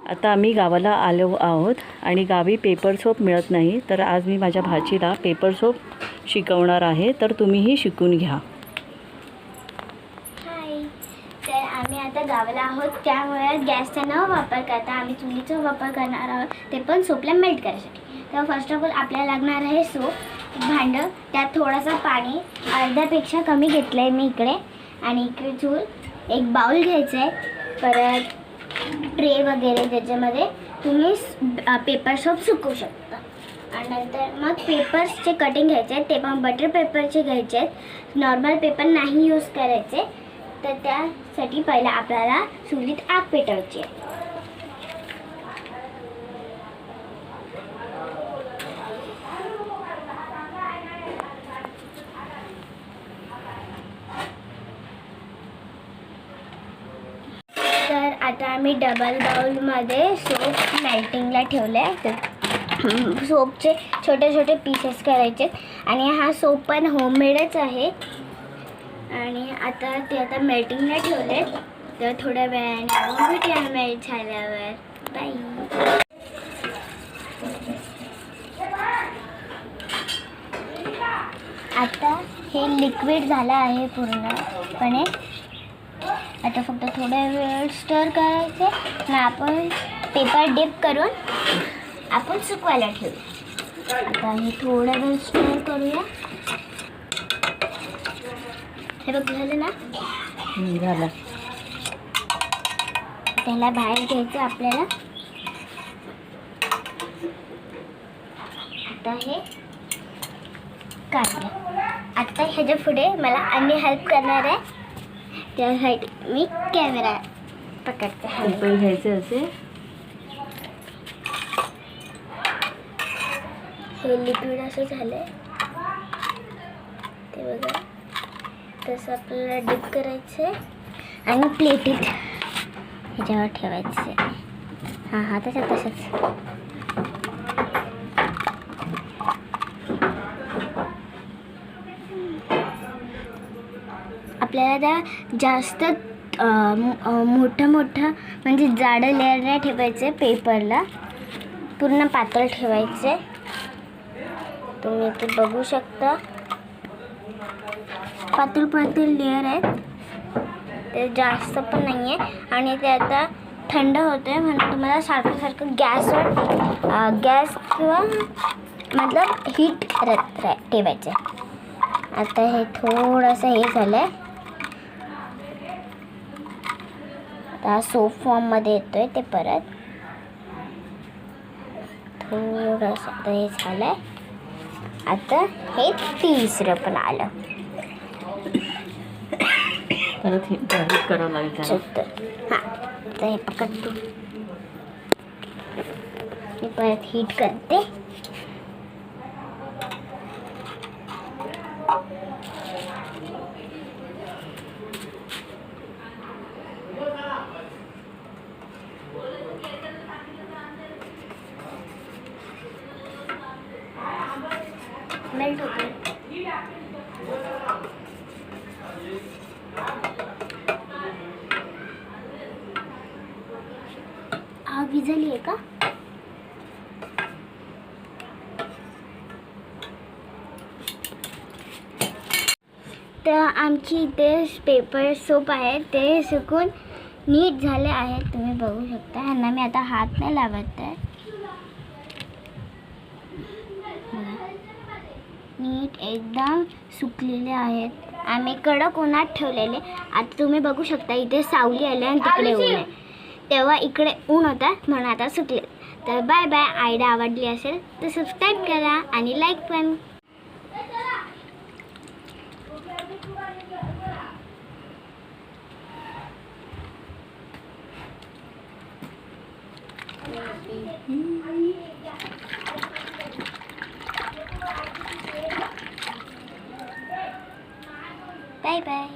आता आम्ही गावाला आलो आहोत आणि गावी पेपर सोप मिळत नाही, तर आज मी माझ्या भाचीला पेपर सोप शिकवणार आहे, तर तुम्हीही शिकून घ्या. हाय, तर आम्ही आता गावाला आहोत, त्यामुळे गॅसचा न वापर करता आम्ही चुलीचा वापर करणार आहोत, ते पण सोपला मेल्ट करायसाठी. तर फर्स्ट ऑफ ऑल आपल्याला लागणार आहे सोप, भांडं, त्यात थोडासा पाणी, अर्ध्यापेक्षा कमी घेतलं आहे मी इकडे, आणि इकडे चूल, एक बाउल घ्यायचं आहे, परत ट्रे वगैरे ज्याच्यामध्ये तुम्ही पेपर सोप सुकवू शकता. आणि नंतर मग पेपर्सचे कटिंग घ्यायचे आहेत, ते पण बटर पेपरचे घ्यायचे आहेत, नॉर्मल पेपर नाही यूज करायचे. तर त्यासाठी पहिला आपल्याला चुलीत आग पेटवायची आहे. तर आता आम्ही डबल बाउलमध्ये सोप मेल्टिंगला ठेवले आहे. सोपचे छोटे छोटे पीसेस करायचे आणि हा सोप पण होममेडच आहे. आणि आता मेल्टिंगला ठेवले, तर थोड्या वेळाने भेटूया मेल्ट झाल्यावर. बाय. आता हे लिक्विड झालं आहे पूर्णपणे. आता फक्त थोड्या वेळ स्टर करायचे आणि आपण पेपर डिप करून आपण सुकवायला ठेवू. आता हे थोडा वेळ स्टर करूया. हे बघ झालं ना, झालं. त्याला बाहेर घ्यायचं आपल्याला. आता हे काढलं. आता ह्याच्या पुढे मला आणि हेल्प करणार आहे, त्यासाठी मी कॅमेरा पकडते. पेपर घ्यायचे असे, हे लिक्विड असं झालंय ते बघा. तसं आपल्याला डिप करायचं आणि प्लेटीत ह्याच्यावर ठेवायचं. हां तसंच. आपल्याला त्या जास्त मोठं म्हणजे जाडं लेअर नाही ठेवायचं पेपरला, पूर्ण पातळ ठेवायचे. तुम्ही ते बघू शकता, पातळ लेअर आहेत, ते जास्त पण नाही आहे. आणि ते आता थंड होतं आहे, म्हणून तुम्हाला सारखं गॅस किंवा मतलब हीट ठेवायचं. आता हे थोडंसं हे झालं आहे, आता सोप फॉर्ममध्ये येतो आहे. ते परत थोडंसं आता हे झालं आहे. आता हे तिसरं पण आलं. परत हे करावं लागेल. हां, आता हे पकडतो मी, परत हीट करते. मेल्ट होते. आग विझली आहे का? तर आमची इथे पेपर सोप आहे, ते सुकून नीट झाले आहेत. तुम्ही बघू शकता. ह्यांना मी आता हात नाही लावत आहे. नीट एकदम सुकलेले आहेत. आम्ही कडक उन्हात ठेवलेले. आता तुम्ही बघू शकता, इथे सावली आली आणि तिकडे ऊन आहे. तेव्हा इकडे ऊन होता म्हणून आता सुकले. तर बाय बाय. आयडिया आवडली असेल तर सबस्क्राईब करा आणि लाईक पण. Bye bye.